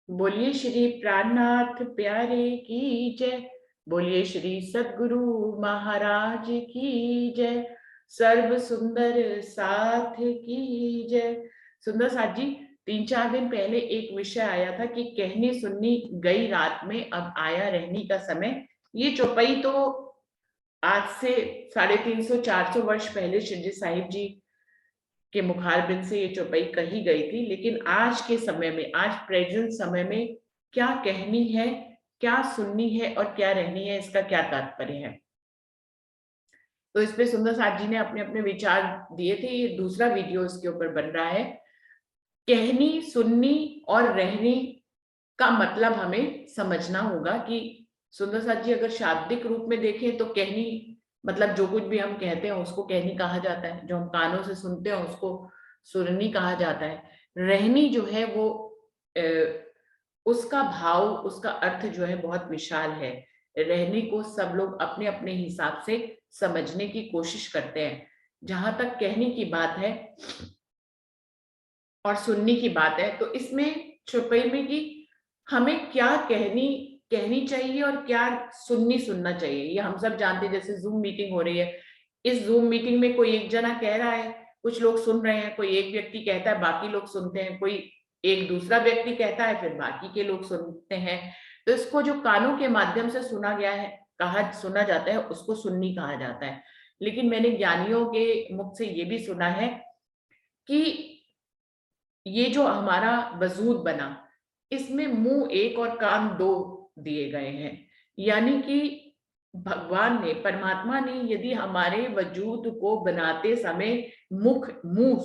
बोलिए श्री प्राणनाथ प्यारे की जय। बोलिए श्री सद्गुरु महाराज की जय। सर्व सुंदर साथ की जय। सुंदर साथ जी, 3-4 दिन पहले एक विषय आया था कि कहनी सुननी गई रात में, अब आया रहनी का समय। ये चौपाई तो आज से 350-400 वर्ष पहले शिरडी साहिब जी के मुखारबिन से ये चौपाई कही गई थी, लेकिन आज के समय में, आज प्रेजेंट समय में क्या कहनी है, क्या सुननी है और क्या रहनी है, इसका क्या तात्पर्य है। तो इस पे सुंदर साथ जी ने अपने अपने विचार दिए थे। ये दूसरा वीडियो इसके ऊपर बन रहा है। कहनी सुननी और रहनी का मतलब हमें समझना होगा कि सुंदर साथ जी अगर शाब्दिक रूप में देखें तो कहनी मतलब जो कुछ भी हम कहते हैं उसको कहनी कहा जाता है, जो हम कानों से सुनते हैं उसको सुननी कहा जाता है। रहनी जो है वो उसका भाव, उसका अर्थ जो है बहुत विशाल है। रहने को सब लोग अपने अपने हिसाब से समझने की कोशिश करते हैं। जहां तक कहने की बात है और सुनने की बात है, तो इसमें छुपई में कि हमें क्या कहनी कहनी चाहिए और क्या सुनना चाहिए, ये हम सब जानते हैं। जैसे जूम मीटिंग हो रही है, इस जूम मीटिंग में कोई एक जना कह रहा है, कुछ लोग सुन रहे हैं, कोई एक व्यक्ति कहता है, बाकी लोग सुनते हैं, कोई एक दूसरा व्यक्ति कहता है, फिर बाकी के लोग सुनते हैं। तो इसको जो कानों के माध्यम से सुना गया है, सुना जाता है, उसको सुन्नी कहा जाता है। लेकिन मैंने ज्ञानियों के मुख से ये भी सुना है कि ये जो हमारा वजूद बना, इसमें मुंह एक और कान दो दिए गए हैं। यानी कि भगवान ने, परमात्मा ने यदि हमारे वजूद को बनाते समय मुंह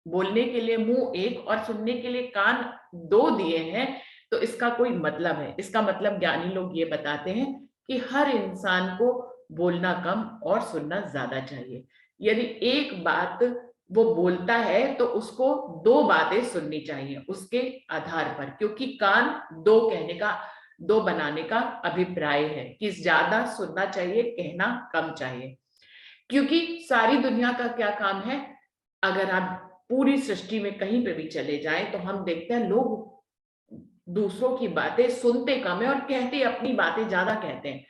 बोलने के लिए मुंह एक और सुनने के लिए कान दो दिए हैं, तो इसका कोई मतलब है। इसका मतलब ज्ञानी लोग ये बताते हैं कि हर इंसान को बोलना कम और सुनना ज्यादा चाहिए। यदि एक बात वो बोलता है तो उसको दो बातें सुननी चाहिए उसके आधार पर, क्योंकि कान दो कहने का, दो बनाने का अभिप्राय है कि ज्यादा सुनना चाहिए, कहना कम चाहिए। क्योंकि सारी दुनिया का क्या काम है, अगर आप पूरी सृष्टि में कहीं पे भी चले जाएं तो हम देखते हैं लोग दूसरों की बातें सुनते कम है और कहते अपनी बातें ज्यादा कहते हैं।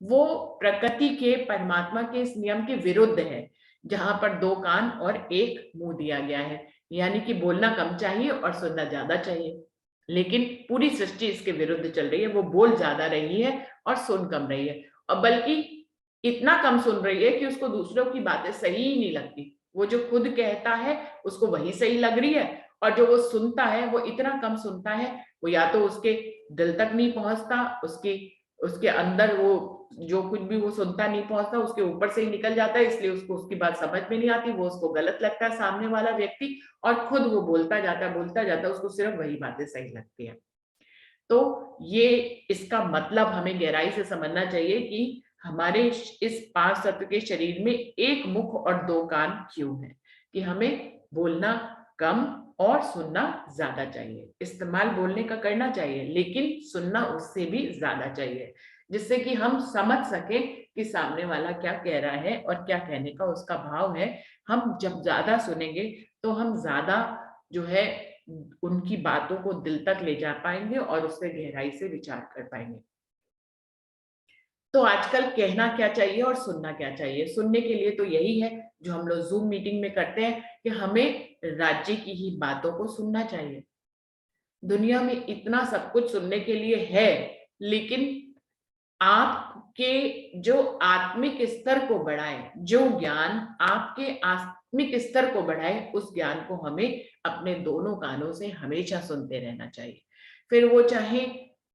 वो प्रकृति के, परमात्मा के इस नियम के विरुद्ध है, जहां पर दो कान और एक मुंह दिया गया है। यानी कि बोलना कम चाहिए और सुनना ज्यादा चाहिए। लेकिन पूरी सृष्टि इसके विरुद्ध चल रही है, वो बोल ज्यादा रही है और सुन कम रही है। और बल्कि इतना कम सुन रही है कि उसको दूसरों की बातें सही ही नहीं लगती। वो जो खुद कहता है उसको वही सही लग रही है, और जो वो सुनता है वो इतना कम सुनता है, वो या तो उसके दिल तक नहीं पहुंचता, उसके उसके अंदर वो जो कुछ भी वो सुनता नहीं पहुंचता, उसके ऊपर से ही निकल जाता है, इसलिए उसको उसकी बात समझ में नहीं आती, वो उसको गलत लगता है सामने वाला व्यक्ति, और खुद वो बोलता जाता है, उसको सिर्फ वही बातें सही लगती है। तो ये, इसका मतलब हमें गहराई से समझना चाहिए कि हमारे इस 5 तत्व के शरीर में एक मुख और दो कान क्यों है, कि हमें बोलना कम और सुनना ज्यादा चाहिए। इस्तेमाल बोलने का करना चाहिए, लेकिन सुनना उससे भी ज्यादा चाहिए, जिससे कि हम समझ सके कि सामने वाला क्या कह रहा है और क्या कहने का उसका भाव है। हम जब ज्यादा सुनेंगे तो हम ज्यादा जो है उनकी बातों को दिल तक ले जा पाएंगे और उससे गहराई से विचार कर पाएंगे। तो आजकल कहना क्या चाहिए और सुनना क्या चाहिए? सुनने के लिए तो यही है जो हम लोग जूम मीटिंग में करते हैं कि हमें राज्य की ही बातों को सुनना चाहिए। दुनिया में इतना सब कुछ सुनने के लिए है, लेकिन आपके जो आत्मिक स्तर को बढ़ाए, जो ज्ञान आपके आत्मिक स्तर को बढ़ाए, उस ज्ञान को हमें अपने दोनों कानों से हमेशा सुनते रहना चाहिए। फिर वो चाहे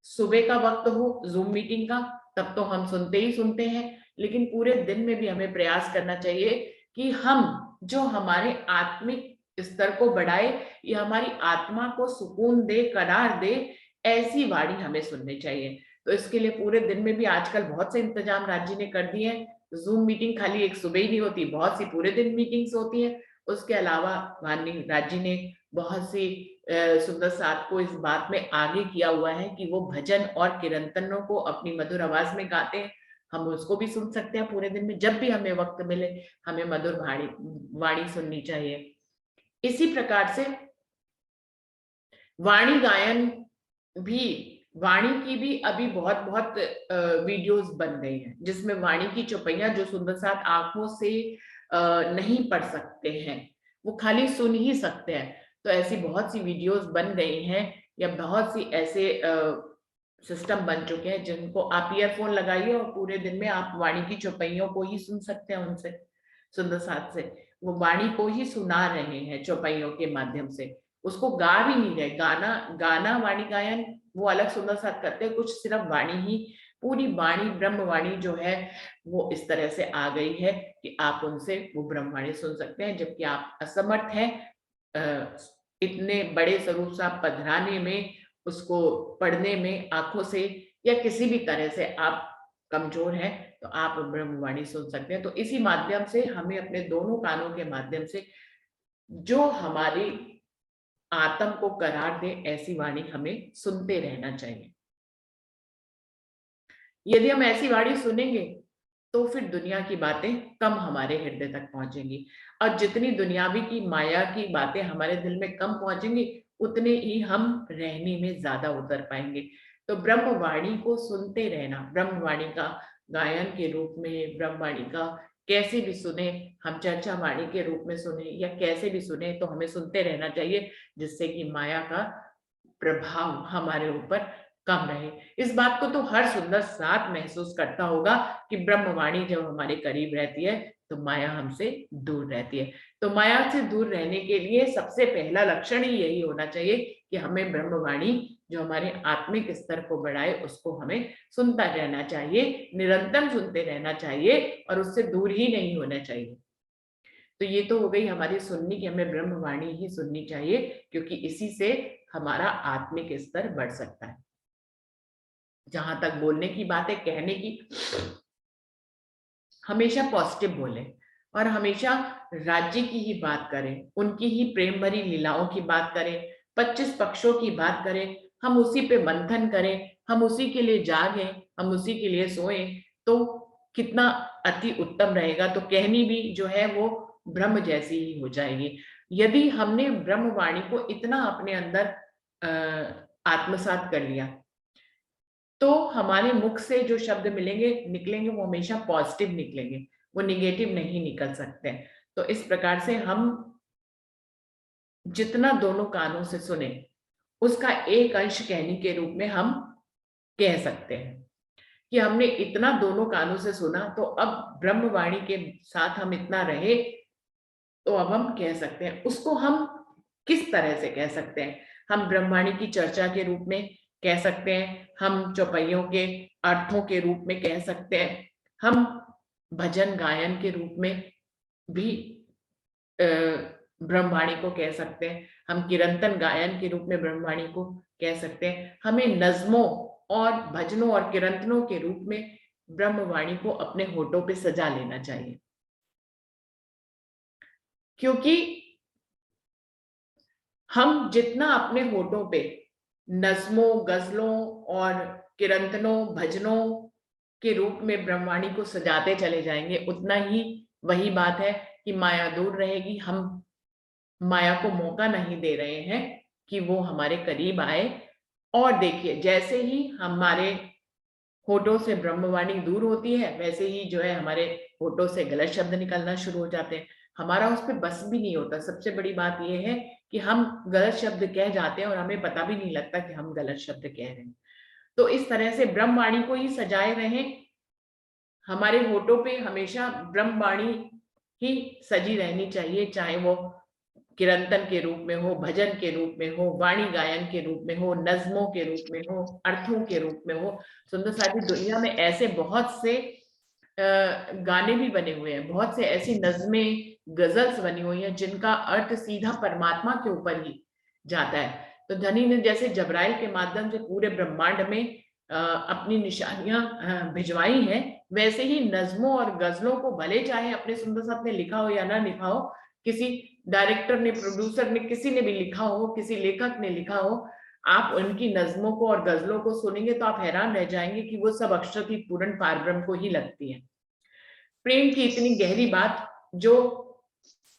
सुबह का वक्त हो जूम मीटिंग का, तब तो हम सुनते ही सुनते हैं, लेकिन पूरे दिन में भी हमें प्रयास करना चाहिए कि हम जो हमारे आत्मिक स्तर को बढ़ाए या हमारी आत्मा को सुकून दे, करार दे, ऐसी वाणी हमें सुननी चाहिए। तो इसके लिए पूरे दिन में भी आजकल बहुत से इंतजाम राज्य ने कर दिए हैं। जूम मीटिंग खाली एक सुबह ही नहीं होती, बहुत सी पूरे दिन मीटिंग्स होती है। उसके अलावा माननीय राज्य ने बहुत सी सुंदर साथ को इस बात में आगे किया हुआ है कि वो भजन और कीर्तनों को अपनी मधुर आवाज में गाते हैं। हम उसको भी सुन सकते हैं पूरे दिन में, जब भी हमें वक्त मिले हमें मधुर वाणी सुननी चाहिए। इसी प्रकार से वाणी गायन भी वाणी की भी अभी बहुत बहुत वीडियोस बन गई हैं, जिसमें वाणी की चौपैया जो सुंदर साथ आंखों से नहीं पढ़ सकते हैं, वो खाली सुन ही सकते हैं। तो ऐसी बहुत सी वीडियोस बन गई हैं, या बहुत सी ऐसे सिस्टम बन चुके हैं जिनको आप ईयरफोन लगाइए और पूरे दिन में आप वाणी की चौपाइयों को ही सुन सकते हैं उनसे, सुंदर साथ से। वो वाणी को ही सुना रहे हैं चौपाइयों के माध्यम से, उसको गा भी नहीं रहे। गाना गाना वाणी गायन वो अलग सुंदर साथ करते हैं, कुछ सिर्फ वाणी ही, पूरी वाणी ब्रह्मवाणी जो है वो इस तरह से आ गई है कि आप उनसे वो ब्रह्मवाणी सुन सकते हैं, जबकि आप असमर्थ हैं इतने बड़े स्वरूप से आप पधराने में, उसको पढ़ने में, आंखों से या किसी भी तरह से आप कमजोर हैं, तो आप ब्रह्मवाणी सुन सकते हैं। तो इसी माध्यम से हमें अपने दोनों कानों के माध्यम से जो हमारी आत्म को करार दे ऐसी वाणी हमें सुनते रहना चाहिए। यदि हम ऐसी वाणी सुनेंगे तो फिर दुनिया की बातें कम हमारे हृदय तक पहुंचेंगी, और जितनी दुनियावी की माया की बातें हमारे दिल में कम पहुंचेंगी, उतने ही हम रहने में ज्यादा उतर पाएंगे। तो ब्रह्मवाणी को सुनते रहना, ब्रह्मवाणी का गायन के रूप में, ब्रह्मवाणी का कैसे भी सुने, हम चर्चा वाणी के रूप में सुने या कैसे भी सुने, तो हमें सुनते रहना चाहिए, जिससे कि माया का प्रभाव हमारे ऊपर कम रहे। इस बात को तो हर सुंदर साथ महसूस करता होगा कि ब्रह्मवाणी जब हमारे करीब रहती है तो माया हमसे दूर रहती है। तो माया से दूर रहने के लिए सबसे पहला लक्षण ही यही होना चाहिए कि हमें ब्रह्मवाणी जो हमारे आत्मिक स्तर को बढ़ाए उसको हमें सुनता रहना चाहिए, निरंतर सुनते रहना चाहिए और उससे दूर ही नहीं होना चाहिए। तो ये तो हो गई हमारी सुननी कि हमें ब्रह्मवाणी ही सुननी चाहिए, क्योंकि इसी से हमारा आत्मिक स्तर बढ़ सकता है। जहां तक बोलने की बात है, कहने की, हमेशा पॉजिटिव बोले और हमेशा राज्य की ही बात करें, उनकी ही प्रेम भरी लीलाओं की बात करें, 25 पक्षों की बात करें, हम उसी पे मंथन करें, हम उसी के लिए जागें, हम उसी के लिए सोएं, तो कितना अति उत्तम रहेगा। तो कहनी भी जो है वो ब्रह्म जैसी ही हो जाएगी। यदि हमने ब्रह्मवाणी को इतना अपने अंदर आत्मसात कर लिया, तो हमारे मुख से जो शब्द मिलेंगे निकलेंगे वो हमेशा पॉजिटिव निकलेंगे, वो निगेटिव नहीं निकल सकते। तो इस प्रकार से हम जितना दोनों कानों से सुने उसका एक अंश कहने के रूप में हम कह सकते हैं कि हमने इतना दोनों कानों से सुना, तो अब ब्रह्मवाणी के साथ हम इतना रहे, तो अब हम कह सकते हैं। उसको हम किस तरह से कह सकते हैं? हम ब्रह्मवाणी की चर्चा के रूप में कह सकते हैं, हम चौपाइयों के अर्थों के रूप में कह सकते हैं, हम भजन गायन के रूप में भी ब्रह्मवाणी को कह सकते हैं, हम कीर्तन गायन के रूप में ब्रह्मवाणी को कह सकते हैं। हमें नज्मों और भजनों और कीर्तनों के रूप में ब्रह्मवाणी को अपने होठों पे सजा लेना चाहिए, क्योंकि हम जितना अपने होठों पे नज्मों, गजलों और कीर्तनों, भजनों के रूप में ब्रह्मवाणी को सजाते चले जाएंगे, उतना ही वही बात है कि माया दूर रहेगी। हम माया को मौका नहीं दे रहे हैं कि वो हमारे करीब आए। और देखिए, जैसे ही हमारे होठों से ब्रह्मवाणी दूर होती है, वैसे ही जो है हमारे होठों से गलत शब्द निकलना शुरू हो जाते हैं। हमारा उस पर बस भी नहीं होता। सबसे बड़ी बात यह है कि हम गलत शब्द कह जाते हैं और हमें पता भी नहीं लगता कि हम गलत शब्द कह रहे हैं। तो इस तरह से ब्रह्मवाणी को ही सजाए रहें, हमारे होठों पे हमेशा ब्रह्मवाणी ही सजी रहनी चाहिए, चाहे वो कीर्तन के रूप में हो, भजन के रूप में हो, वाणी गायन के रूप में हो, नज्मों के रूप में हो, अर्थों के रूप में हो। सुंदर साथी, दुनिया में ऐसे बहुत से गाने भी बने हुए हैं, बहुत से ऐसी नज्में, गजल्स बनी हुई हैं जिनका अर्थ सीधा परमात्मा के ऊपर ही जाता है। तो धनी ने जैसे जबराइल के माध्यम से पूरे ब्रह्मांड में अपनी निशानियां भिजवाई हैं, वैसे ही नज्मों और गजलों को भले चाहे अपने सुंदर साथ ने लिखा हो या ना लिखा हो, किसी डायरेक्टर ने, प्रोड्यूसर ने, किसी ने भी लिखा हो, किसी लेखक ने लिखा हो, आप उनकी नज्मों को और गजलों को सुनेंगे तो आप हैरान रह जाएंगे कि वो सब अक्षर ही पूर्ण पारब्रह्म को ही लगती है। प्रेम की इतनी गहरी बात जो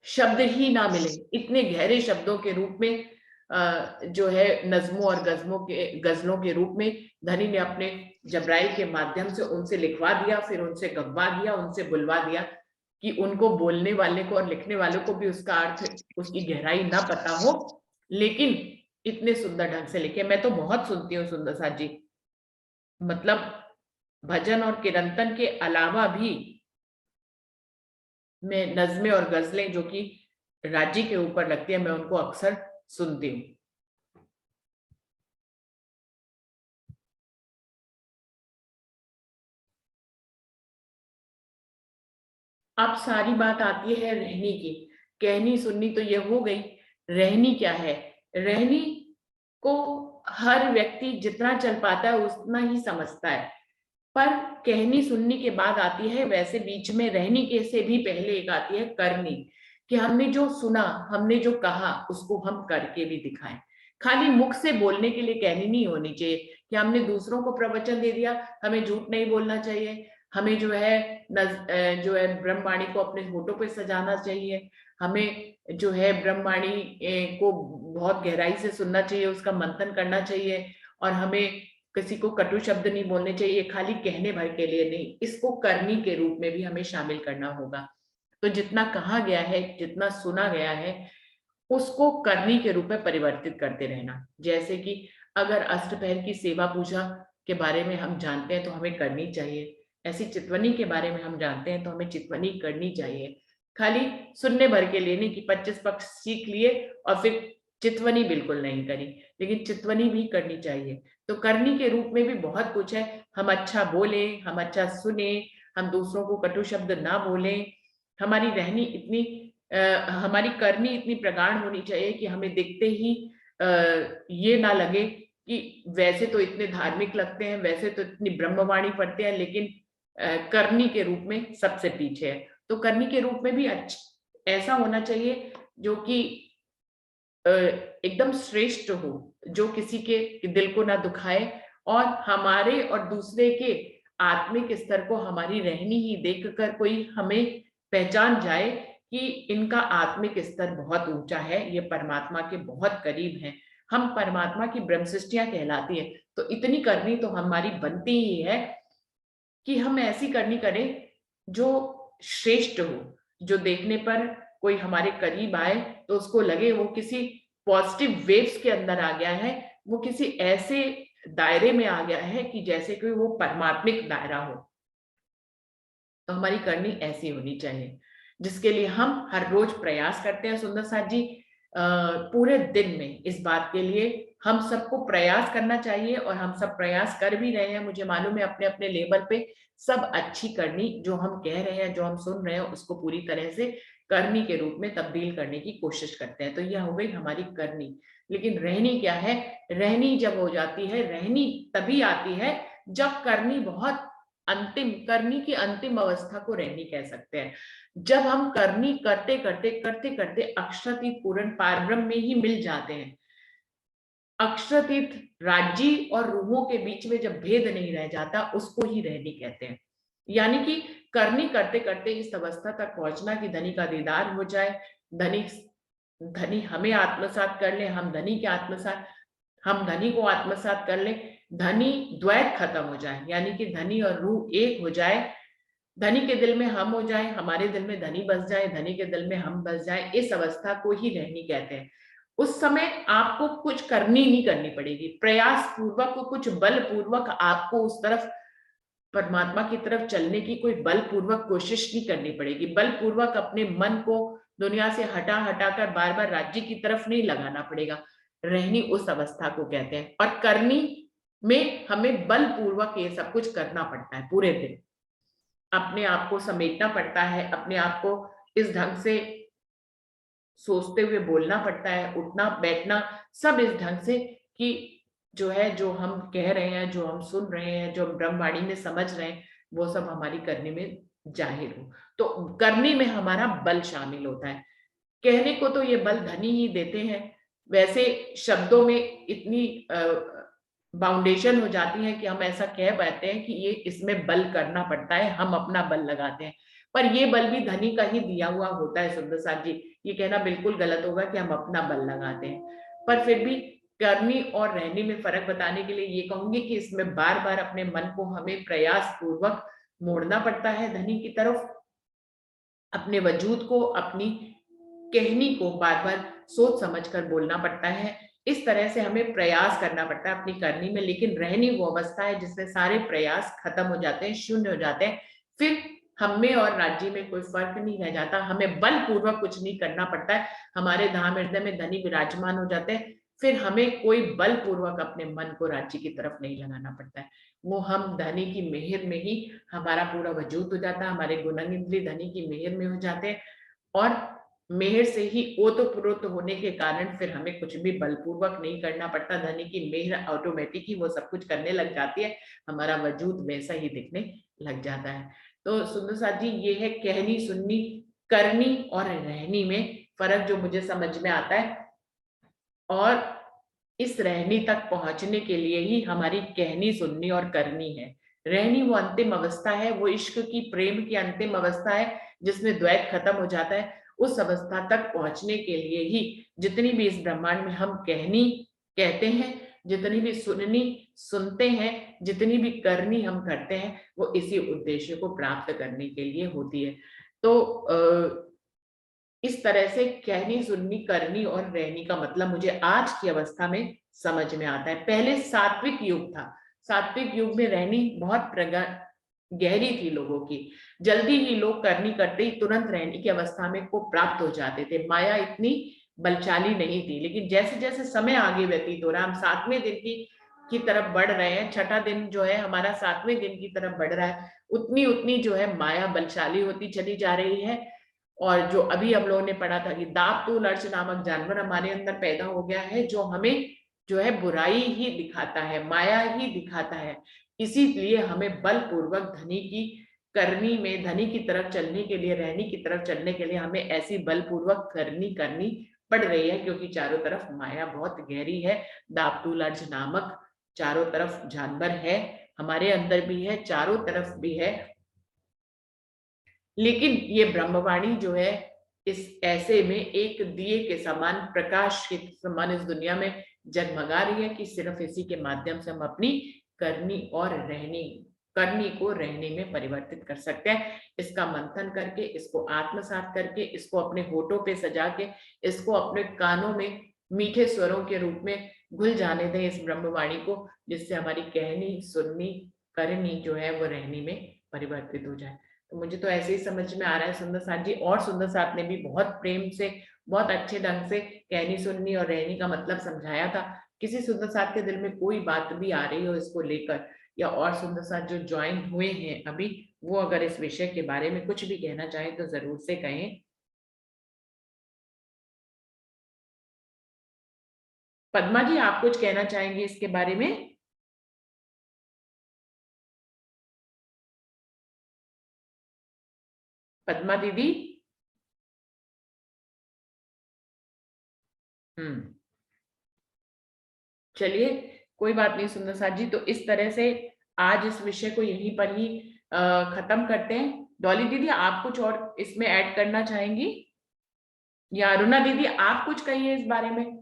शब्द ही ना मिले, इतने गहरे शब्दों के रूप में जो है नज्मों और गजलों के रूप में धनी ने अपने जब्राइल के माध्यम से उनसे लिखवा दिया, फिर उनसे गवा दिया, उनसे बुलवा दिया कि उनको बोलने वाले को और लिखने वालों को भी उसका अर्थ, उसकी गहराई ना पता हो, लेकिन इतने सुंदर ढंग से लिखे। मैं तो बहुत सुनती हूँ सुंदर साथ जी, मतलब भजन और कीर्तन के अलावा भी मैं नज़्में और गजलें जो कि राज्य के ऊपर लगती है, मैं उनको अक्सर सुनती हूँ। अब सारी बात आती है रहनी की। कहनी सुननी तो ये हो गई, रहनी क्या है? रहनी को हर व्यक्ति जितना चल पाता है उतना ही समझता है, पर कहनी सुननी के बाद आती है, वैसे बीच में रहनी के से भी पहले एक आती है करनी, कि हमने जो सुना, हमने जो कहा, उसको हम करके भी दिखाएं। खाली मुख से बोलने के लिए कहनी नहीं होनी चाहिए कि हमने दूसरों को प्रवचन दे दिया, हमें झूठ नहीं बोलना चाहिए, हमें जो है ब्रह्मवाणी को अपने होठों पे सजाना चाहिए, हमें जो है ब्रह्मवाणी को बहुत गहराई से सुनना चाहिए, उसका मंथन करना चाहिए, और हमें किसी को कटु शब्द नहीं बोलने चाहिए, खाली कहने भर के लिए नहीं, इसको करनी के रूप में भी हमें शामिल करना होगा। तो जितना कहा गया है, जितना सुना गया है, उसको करनी के रूप में परिवर्तित करते रहना। जैसे कि अगर अष्टपहर की सेवा पूजा के बारे में हम जानते हैं तो हमें करनी चाहिए, ऐसी चितवनी के बारे में हम जानते हैं तो हमें चितवनी करनी चाहिए। खाली सुनने भर के लिए नहीं कि 25 पक्ष सीख लिए और फिर चितवनी बिल्कुल नहीं करी, लेकिन चितवनी भी करनी चाहिए। तो करनी के रूप में भी बहुत कुछ है, हम अच्छा बोले, हम अच्छा सुने, हम दूसरों को कटु शब्द ना बोले, हमारी रहनी इतनी हमारी करनी इतनी प्रगाढ़ होनी चाहिए कि हमें देखते ही ये ना लगे कि वैसे तो इतने धार्मिक लगते हैं, वैसे तो इतनी ब्रह्मवाणी पढ़ते हैं, लेकिन करनी के रूप में सबसे पीछे है। तो करनी के रूप में भी ऐसा होना चाहिए जो कि एकदम श्रेष्ठ हो, जो किसी के दिल को ना दुखाए, और हमारे और दूसरे के आत्मिक स्तर को हमारी रहनी ही देखकर कोई हमें पहचान जाए कि इनका आत्मिक स्तर बहुत ऊंचा है, ये परमात्मा के बहुत करीब हैं, हम परमात्मा की ब्रह्म सृष्टियां कहलाती है। तो इतनी करनी तो हमारी बनती ही है कि हम ऐसी करनी करें जो श्रेष्ठ हो, जो देखने पर कोई हमारे करीब आए तो उसको लगे वो किसी पॉजिटिव वेव्स के अंदर आ गया है, वो किसी ऐसे दायरे में आ गया है कि जैसे कि वो परमात्मिक दायरा हो। तो हमारी करनी ऐसी होनी चाहिए, जिसके लिए हम हर रोज प्रयास करते हैं सुंदर साथ जी। पूरे दिन में इस बात के लिए हम सबको प्रयास करना चाहिए, और हम सब प्रयास कर भी रहे हैं, मुझे मालूम है अपने अपने लेवल पे। सब अच्छी करनी जो हम कह रहे हैं, जो हम सुन रहे हैं, उसको पूरी तरह से करनी के रूप में तब्दील करने की कोशिश करते हैं। तो यह हो गई हमारी करनी। लेकिन रहनी क्या है? रहनी जब हो जाती है, रहनी तभी आती है जब करनी बहुत अंतिम, करनी की अंतिम अवस्था को रहनी कह सकते हैं। जब हम करनी करते करते करते करते अक्षरातीत पूर्ण पारब्रह्म में ही मिल जाते हैं, अक्षरातीत राज्य और रूहों के बीच में जब भेद नहीं रह जाता, उसको ही रहनी कहते हैं। यानी कि करनी करते करते इस अवस्था तक पहुंचना कि धनी का दीदार हो जाए, धनी धनी हमें आत्मसात कर ले, हम धनी के आत्मसात, हम धनी को आत्मसात कर ले, धनी द्वैत खत्म हो जाए, यानी कि धनी और रूह एक हो जाए, धनी के दिल में हम हो जाए, हमारे दिल में धनी बस जाए, धनी के दिल में हम बस जाए, इस अवस्था को ही रहनी कहते हैं। उस समय आपको कुछ करनी नहीं करनी पड़ेगी, प्रयास पूर्वक, कुछ बल पूर्वक आपको उस तरफ, परमात्मा की तरफ चलने की कोई बलपूर्वक कोशिश नहीं करनी पड़ेगी। बलपूर्वक अपने मन को दुनिया से हटा हटा कर बार बार राज्य की तरफ नहीं लगाना पड़ेगा। रहनी उस अवस्था को कहते हैं, और करनी में हमें बलपूर्वक ये सब कुछ करना पड़ता है। पूरे दिन अपने आप को समेटना पड़ता है, अपने आप को इस ढंग से सोचते हुए बोलना पड़ता है, उठना बैठना सब इस ढंग से कि जो है, जो हम कह रहे हैं, जो हम सुन रहे हैं, जो हम ब्रह्मवाणी में समझ रहे हैं, वो सब हमारी करने में जाहिर हो। तो करने में हमारा बल शामिल होता है। कहने को तो ये बल धनी ही देते हैं, वैसे शब्दों में इतनी बाउंडेशन हो जाती है कि हम ऐसा कह पाते हैं कि ये इसमें बल करना पड़ता है, हम अपना बल लगाते हैं, पर ये बल भी धनी का ही दिया हुआ होता है सुंदर साथ जी। ये कहना बिल्कुल गलत होगा कि हम अपना बल लगाते हैं, पर फिर भी करनी और रहनी में फर्क बताने के लिए ये कहूंगी कि इसमें बार बार अपने मन को हमें प्रयास पूर्वक मोड़ना पड़ता है धनी की तरफ, अपने वजूद को, अपनी कहनी को बार बार सोच समझ कर बोलना पड़ता है। इस तरह से हमें प्रयास करना पड़ता है अपनी करनी में, लेकिन रहनी वो अवस्था है जिसमें सारे प्रयास खत्म हो जाते हैं, शून्य हो जाते हैं। फिर हम में और राज्य में कोई फर्क नहीं रह जाता, हमें बलपूर्वक कुछ नहीं करना पड़ता है, हमारे धाम हृदय में धनी विराजमान हो जाते हैं। फिर हमें कोई बलपूर्वक अपने मन को राज्य की तरफ नहीं लगाना पड़ता है, वो हम धनी की मेहर में ही हमारा पूरा वजूद हो जाता है, हमारे गुणन इंद्रिय धनी की मेहर में हो जाते हैं। और मेहर से ही ओतप्रोत होने के कारण फिर हमें कुछ भी बलपूर्वक नहीं करना पड़ता, धनी की मेहर ऑटोमेटिक ही वो सब कुछ करने लग जाती है, हमारा वजूद वैसा ही दिखने लग जाता है। तो सुंदर साथ जी, ये है कहनी, सुननी, करनी और रहनी में फर्क जो मुझे समझ में आता है। और इस रहनी तक पहुंचने के लिए ही हमारी कहनी, सुननी और करनी है। रहनी वो अंतिम अवस्था है, वो इश्क की, प्रेम की अंतिम अवस्था है जिसमें द्वैत खत्म हो जाता है। उस अवस्था तक पहुंचने के लिए ही जितनी भी इस ब्रह्मांड में हम कहनी कहते हैं, जितनी भी सुननी सुनते हैं, जितनी भी करनी हम करते हैं, वो इसी उद्देश्य को प्राप्त करने के लिए होती है। तो इस तरह से कहनी, सुननी, करनी और रहनी का मतलब मुझे आज की अवस्था में समझ में आता है। पहले सात्विक युग था, सात्विक युग में रहनी बहुत गहरी थी लोगों की, जल्दी ही लोग करनी करते ही तुरंत रहनी की अवस्था में को प्राप्त हो जाते थे, माया इतनी बलशाली नहीं थी। लेकिन जैसे जैसे समय आगे व्यतीत हो रहा है, हम 7वें दिन की तरफ बढ़ रहे हैं, छठा दिन जो है हमारा 7वें दिन की तरफ बढ़ रहा है, उतनी उतनी जो है माया बलशाली होती चली जा रही है। और जो अभी हम लोगों ने पढ़ा था कि दापतूल अर्च नामक जानवर हमारे अंदर पैदा हो गया है, जो हमें जो है बुराई ही दिखाता है, माया ही दिखाता है। इसीलिए हमें बलपूर्वक धनी की करनी में, धनी की तरफ चलने के लिए, रहनी की तरफ चलने के लिए हमें ऐसी बलपूर्वक करनी करनी पड़ रही है, क्योंकि चारों तरफ माया बहुत गहरी है। दापतूल अर्च नामक चारों तरफ जानवर है, हमारे अंदर भी है, चारों तरफ भी है। लेकिन ये ब्रह्मवाणी जो है इस ऐसे में एक दिए के समान, प्रकाश के समान इस दुनिया में जगमगा रही है कि सिर्फ इसी के माध्यम से हम अपनी करनी और रहनी, करनी को रहने में परिवर्तित कर सकते हैं। इसका मंथन करके, इसको आत्मसात करके, इसको अपने होठों पे सजा के, इसको अपने कानों में मीठे स्वरों के रूप में घुल जाने दें इस ब्रह्मवाणी को, जिससे हमारी कहनी, सुननी, करनी जो है वो रहनी में परिवर्तित हो जाए। तो मुझे तो ऐसे ही समझ में आ रहा है सुंदर साथ जी, और सुंदर साथ ने भी बहुत प्रेम से, बहुत अच्छे ढंग से कहनी, सुननी और रहनी का मतलब समझाया था। किसी सुंदर साथ के दिल में कोई बात भी आ रही हो इसको लेकर, या और सुंदर साथ जो ज्वाइन हुए हैं अभी, वो अगर इस विषय के बारे में कुछ भी कहना चाहें तो जरूर से कहें। पद्मा जी, आप कुछ कहना चाहेंगे इसके बारे में? पद्मा दीदी। हम्म, चलिए, कोई बात नहीं सुंदर साथ जी, तो इस तरह से आज इस विषय को यहीं पर ही खत्म करते हैं। डॉली दीदी, आप कुछ और इसमें ऐड करना चाहेंगी, या अरुणा दीदी आप कुछ कहिए इस बारे में?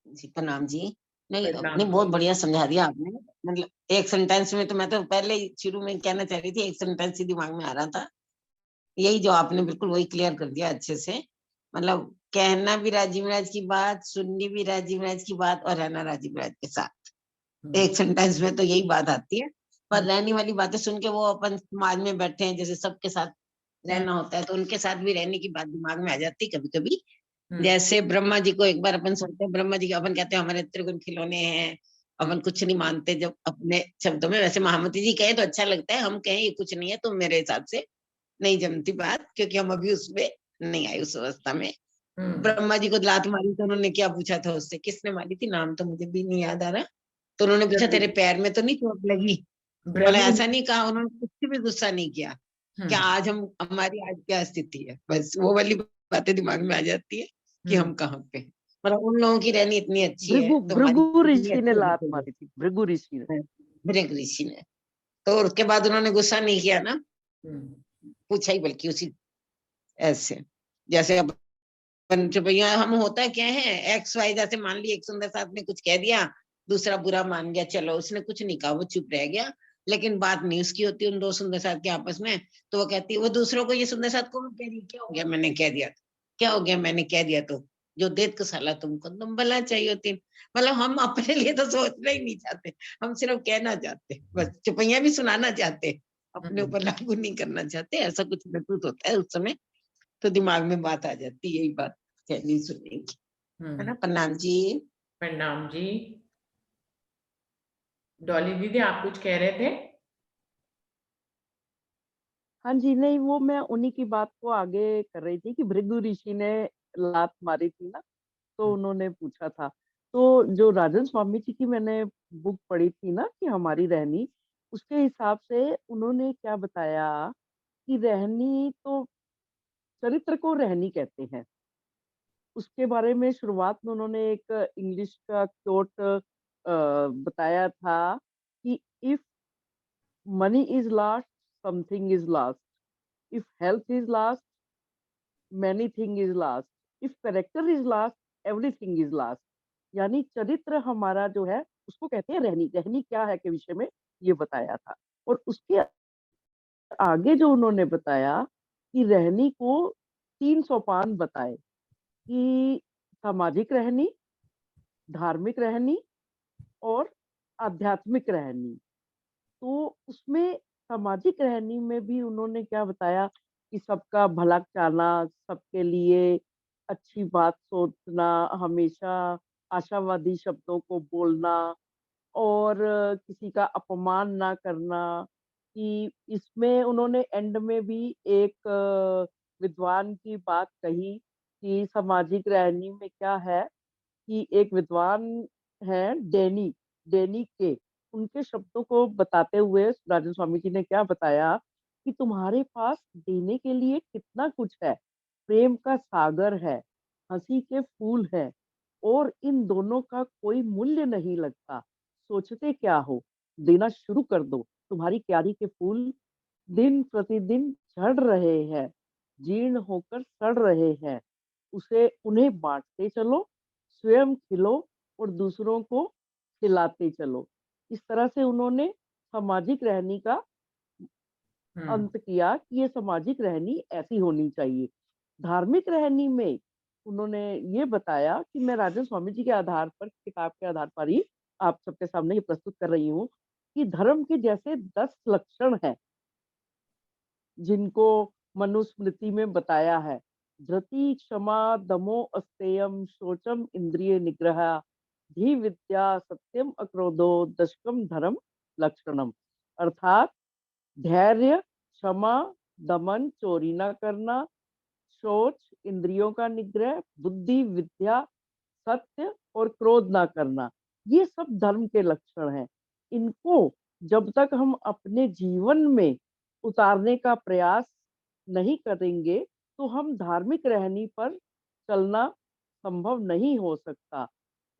जी प्रणाम जी। नहीं, अपने प्रणाम बहुत जी। बढ़िया समझा दिया आपने। मतलब एक सेंटेंस में, तो मैं तो पहले ही शुरू में कहना चाह रही थी, एक सेंटेंस ही दिमाग में आ रहा था, यही जो आपने बिल्कुल वही क्लियर कर दिया अच्छे से। मतलब कहना भी राजीव राज की बात, सुननी भी राजीव राज की बात, और रहना राजीव राज के साथ। एक सेंटेंस में तो यही बात आती है। पर रहने वाली बातें सुन के, वो अपन समाज में बैठे हैं, जैसे सबके साथ रहना होता है, तो उनके साथ भी रहने की बात दिमाग में आ जाती है कभी कभी। जैसे ब्रह्मा जी को एक बार अपन सुनते हैं, ब्रह्मा जी के अपन कहते हैं हमारे त्रिगुण खिलौने हैं, अपन कुछ नहीं मानते जब अपने शब्दों में। वैसे महामती जी कहे तो अच्छा लगता है, हम कहें ये कुछ नहीं है तो मेरे हिसाब से नहीं जमती बात, क्योंकि हम अभी उसमें नहीं आए उस अवस्था में। ब्रह्मा जी को लात मारी तो उन्होंने क्या पूछा था उससे, किसने मारी थी, नाम तो मुझे भी नहीं याद आ रहा। तो उन्होंने पूछा तेरे पैर में तो नहीं चोट लगी? तो बोला ऐसा नहीं कहा उन्होंने, कुछ भी गुस्सा नहीं किया। क्या आज हम, हमारी आज क्या स्थिति है, बस वो वाली बातें दिमाग में आ जाती है कि हम कहाँ पे। मतलब उन लोगों की रहनी इतनी अच्छी है, तो हमारी भृगु कितनी ऋषि ने अच्छी होनी लात चाहिए। मारी थी, भृगु ऋषि ने। भृगु ऋषि ने, तो उसके बाद उन्होंने गुस्सा नहीं किया ना, पूछा ही बल्कि उसी ऐसे। जैसे अपन चुपैया हम होता क्या है, एक्स वाई, जैसे मान ली एक सुंदर साथ ने कुछ कह दिया, दूसरा बुरा मान गया, चलो उसने कुछ नहीं कहा, वो चुप रह गया, लेकिन बात नहीं उसकी होती उन दो सुंदर साथ के आपस में। तो वो कहती है, वो दूसरों को, ये सुंदर साथ को कह रही, क्या हो गया मैंने कह दिया तो, क्या हो गया मैंने कह दिया तो, जो देत को साला तुमको तुम भला चाहिए होती। मतलब हम अपने लिए तो सोचना ही नहीं चाहते, हम सिर्फ कहना चाहते, बस चुपैया भी सुनाना चाहते, अपने ऊपर लागू नहीं करना चाहते, ऐसा कुछ महसूस होता है उस समय। तो दिमाग में बात आ जाती है, यही बात कहनी सुनने की, है ना। प्रणाम जी। प्रणाम जी। डॉली दीदी आप कुछ कह रहे थे? हाँ जी, नहीं वो मैं उन्हीं की बात को आगे कर रही थी कि भृगु ऋषि ने लात मारी थी ना, तो उन्होंने पूछा था। तो जो राजन स्वामी जी की मैंने बुक पढ़ी थी ना कि हमारी रहनी, उसके हिसाब से उन्होंने क्या बताया कि रहनी तो चरित्र को रहनी कहते हैं। उसके बारे में शुरुआत में उन्होंने एक इंग्लिश का कोट बताया था कि if money is last, something is last, if health is last, many thing is last, if character is last, everything is last। यानी चरित्र हमारा जो है उसको कहते हैं रहनी। रहनी क्या है के विषय में ये बताया था। और उसके आगे जो उन्होंने बताया कि रहनी को 3 सोपान बताए कि सामाजिक रहनी, धार्मिक रहनी और आध्यात्मिक रहनी। तो उसमें सामाजिक रहनी में भी उन्होंने क्या बताया कि सबका भला चाहना, सबके लिए अच्छी बात सोचना, हमेशा आशावादी शब्दों को बोलना और किसी का अपमान ना करना। कि इसमें उन्होंने एंड में भी एक विद्वान की बात कही कि सामाजिक रहनी में क्या है कि एक विद्वान है डेनी, डेनी के, उनके शब्दों को बताते हुए राजन स्वामी जी ने क्या बताया कि तुम्हारे पास देने के लिए कितना कुछ है, प्रेम का सागर है, हंसी के फूल है, और इन दोनों का कोई मूल्य नहीं लगता। सोचते क्या हो, देना शुरू कर दो। तुम्हारी क्यारी के फूल दिन प्रतिदिन झड़ रहे हैं, जीर्ण होकर सड़ रहे हैं, उसे उन्हें बांटते चलो, स्वयं खिलो और दूसरों को खिलाते चलो। इस तरह से उन्होंने सामाजिक रहनी का अंत किया कि ये सामाजिक रहनी ऐसी होनी चाहिए। धार्मिक रहनी में उन्होंने ये बताया कि मैं राजन स्वामी जी के आधार पर, किताब के आधार पर ही आप सबके सामने ये प्रस्तुत कर रही हूँ कि धर्म के जैसे 10 लक्षण हैं जिनको मनुस्मृति में बताया है। धृति, क्षमा, दमो, अस्तेयम, शोचम, इंद्रिय निग्रह, धी विद्या, सत्यम, अक्रोधो, दशकम, धर्म लक्षणम। अर्थात धैर्य, क्षमा, दमन, चोरी ना करना, शौच, इंद्रियों का निग्रह, बुद्धि, विद्या, सत्य और क्रोध ना करना, ये सब धर्म के लक्षण हैं। इनको जब तक हम अपने जीवन में उतारने का प्रयास नहीं करेंगे तो हम धार्मिक रहनी पर चलना संभव नहीं हो सकता।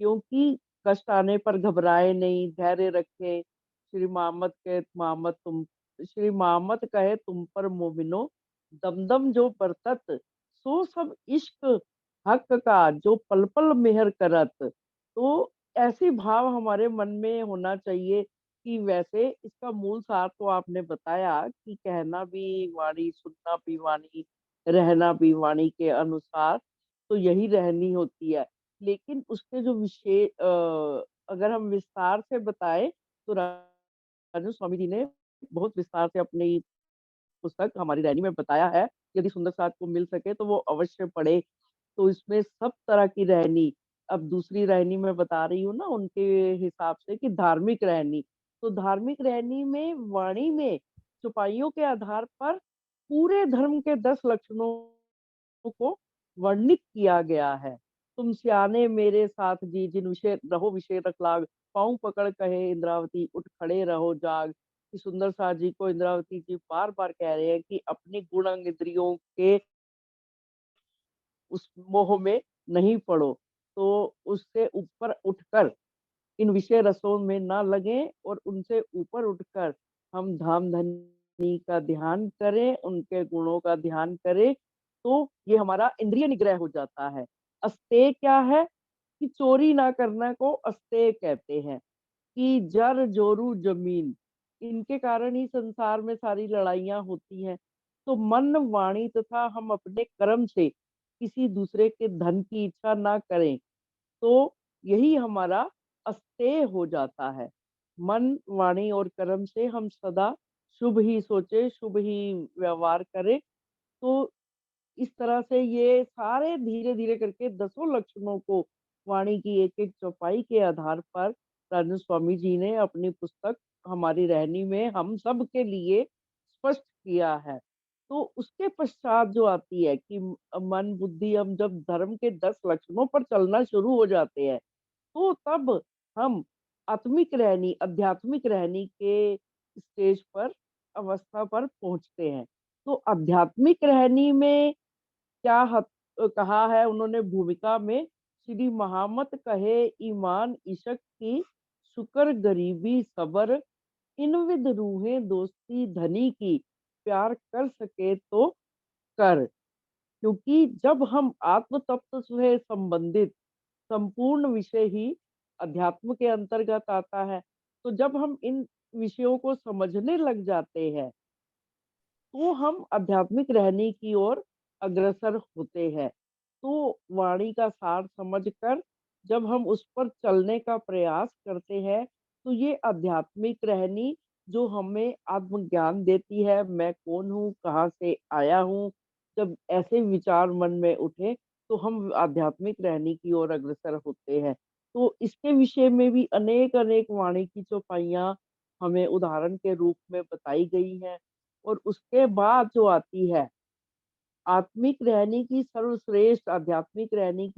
क्योंकि कष्ट आने पर घबराए नहीं, धैर्य रखे। श्री मोहम्मद कहे तुम पर मोमिनो, दमदम जो बरतत, सो सब इश्क हक का, जो पल पल मेहर करत। तो ऐसी भाव हमारे मन में होना चाहिए कि वैसे इसका मूल सार तो आपने बताया कि कहना भी वाणी, सुनना भी वाणी, रहना भी वाणी के अनुसार, तो यही रहनी होती है। लेकिन उसके जो विशेष अगर हम विस्तार से बताएं तो राजन स्वामी जी ने बहुत विस्तार से अपनी पुस्तक हमारी रहनी में बताया है। यदि सुंदर साथ को मिल सके तो वो अवश्य पढ़े। तो इसमें सब तरह की रहनी, अब दूसरी रहनी मैं बता रही हूँ ना उनके हिसाब से कि धार्मिक रहनी। तो धार्मिक रहनी में वाणी में चौपाइयों के आधार पर पूरे धर्म के 10 लक्षणों को वर्णित किया गया है। तुम सियाने मेरे साथ जी, जिन विषय रहो विषय रख लाग, पाँव पकड़ कहे इंद्रावती, उठ खड़े रहो जाग। कि सुंदर साथ जी को इंद्रावती जी बार बार कह रहे हैं कि अपने गुण अंग इंद्रियों के उस मोह में नहीं पड़ो। तो उससे ऊपर उठकर इन विषय रसों में ना लगे और उनसे ऊपर उठकर हम धाम धनी का ध्यान करें, उनके गुणों का ध्यान करें, तो ये हमारा इंद्रिय निग्रह हो जाता है। अस्तेय क्या है कि चोरी ना करना को अस्तेय कहते हैं, कि जर जोरू जमीन, इनके कारण ही संसार में सारी लड़ाइयाँ होती हैं। तो मन, वाणी तथा हम अपने कर्म से किसी दूसरे के धन की इच्छा ना करें, तो यही हमारा अस्तेय हो जाता है। मन, वाणी और कर्म से हम सदा शुभ ही सोचे, शुभ ही व्यवहार करें। तो इस तरह से ये सारे धीरे-धीरे करके 10 लक्षणों को वाणी की एक-एक चौपाई के आधार पर राजन स्वामी जी ने अपनी पुस्तक हमारी रहनी में हम सब के लिए स्पष्ट किया है। तो उसके पश्चात जो आती है कि मन, बुद्धि, हम जब धर्म के 10 लक्षणों पर चलना शुरू हो जाते हैं, तो तब हम आध्यात्मिक रहनी के स्टेज पर, अवस्था पर पहुँचते हैं। तो आध्यात्मिक रहनी में क्या कहा है उन्होंने भूमिका में, श्री महामत कहे ईमान इशक की, शुक्र गरीबी सबर, इन विद रूहें दोस्ती धनी की, प्यार कर सके तो कर। क्योंकि जब हम आत्म तत्व से संबंधित संपूर्ण विषय ही अध्यात्म के अंतर्गत आता है, तो जब हम इन विषयों को समझने लग जाते हैं, तो हम आध्यात्मिक रहने की ओर अग्रसर होते हैं। तो वाणी का सार समझकर जब हम उस पर चलने का प्रयास करते हैं, तो ये आध्यात्मिक रहनी जो हमें आत्मज्ञान देती है, मैं कौन हूँ, कहाँ से आया हूँ, जब ऐसे विचार मन में उठे, तो हम आध्यात्मिक रहनी की ओर अग्रसर होते हैं। तो इसके विषय में भी अनेक-अनेक वाणी की चौपाइयाँ हमें उदाहरण के रूप में बताई गई हैं। और उसके बाद जो आती है, आध्यात्मिक रहने की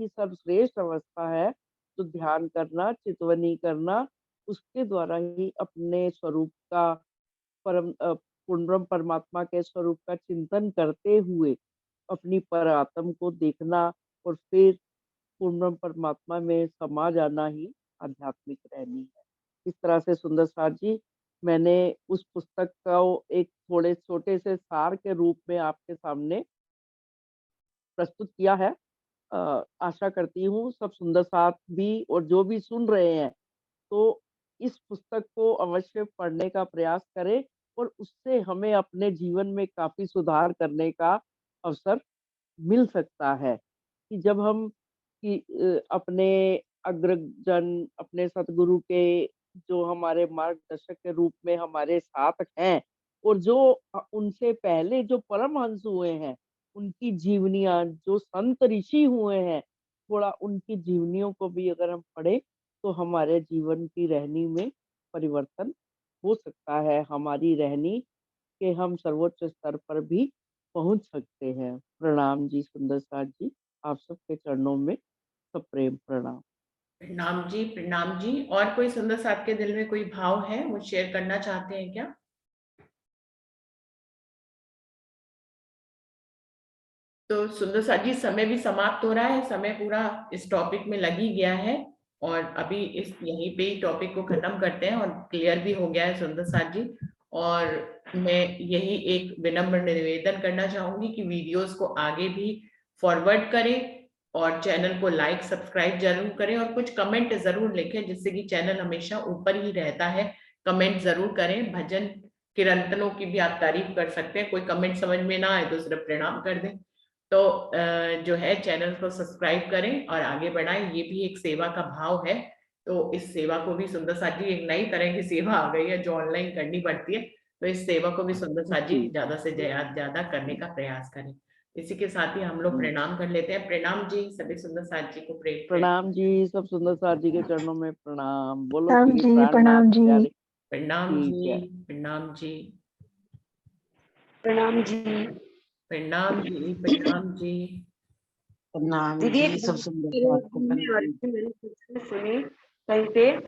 सर्वश्रेष्ठ अवस्था है, तो ध्यान करना, चितवनी करना, उसके द्वारा ही अपने स्वरूप का पूर्णब्रह्म परमात्मा के स्वरूप का चिंतन करते हुए अपनी परात्म को देखना और फिर पूर्णब्रह्म परमात्मा में समा जाना ही आध्यात्मिक रहनी है। इस तरह से सुंदर साथ जी, मैंने उस पुस्तक को एक थोड़े छोटे से सार के रूप में आपके सामने प्रस्तुत किया है। आशा करती हूँ सब सुंदर साथ भी और जो भी सुन रहे हैं, तो इस पुस्तक को अवश्य पढ़ने का प्रयास करें और उससे हमें अपने जीवन में काफ़ी सुधार करने का अवसर मिल सकता है। कि जब हम अपने अग्रजन, अपने सतगुरु के जो हमारे मार्गदर्शक के रूप में हमारे साथ हैं और जो उनसे पहले जो परमहंस हुए हैं, उनकी जीवनियाँ, जो संत ऋषि हुए हैं, थोड़ा उनकी जीवनियों को भी अगर हम पढ़ें, तो हमारे जीवन की रहनी में परिवर्तन हो सकता है। हमारी रहनी के हम सर्वोच्च स्तर पर भी पहुँच सकते हैं। प्रणाम जी सुंदर साथ जी, आप सबके चरणों में सप्रेम प्रणाम। प्रणाम जी। और कोई सुंदर साथ के दिल में कोई भाव है, वो शेयर करना चाहते हैं क्या? तो सुंदर साथ जी, समय भी समाप्त हो रहा है, समय पूरा इस टॉपिक में लग ही गया है और अभी इस यहीं पे ही टॉपिक को खत्म करते हैं और क्लियर भी हो गया है सुंदर साथ जी। और मैं यही एक विनम्र निवेदन करना चाहूंगी कि वीडियोस को आगे भी फॉरवर्ड करें और चैनल को लाइक सब्सक्राइब जरूर करें और कुछ कमेंट जरूर लिखें, जिससे कि चैनल हमेशा ऊपर ही रहता है। कमेंट जरूर करें। भजन कीर्तनों की भी आप तारीफ कर सकते हैं। कोई कमेंट समझ में ना आए तो सिर्फ प्रणाम कर दें। तो जो है चैनल को सब्सक्राइब करें और आगे बढ़ाएं, ये भी एक सेवा का भाव है। तो इस सेवा को भी सुंदर साथ जी, एक नई तरह की सेवा आ गई है जो ऑनलाइन करनी पड़ती है, तो इस सेवा को भी सुंदर साथ जी ज्यादा से ज्यादा करने का प्रयास करें। इसी के साथ ही हम लोग प्रणाम कर लेते हैं। प्रणाम जी सभी सुंदर साथ जी को। प्रणाम जी, सब सुंदर साथ जी के चरणों में प्रणाम। बोलो प्रणाम श्री जी, प्राणनाथ प्रणाम जी, प्यारे प्रणाम की जी, जय। प्रणाम जी, प्रणाम जी। प्रणाम जी, प्रणाम जी। प्रणाम दीदी जी, एक सब सुंदर साथ को मैंने प्रणाम। सुनी कहीं पे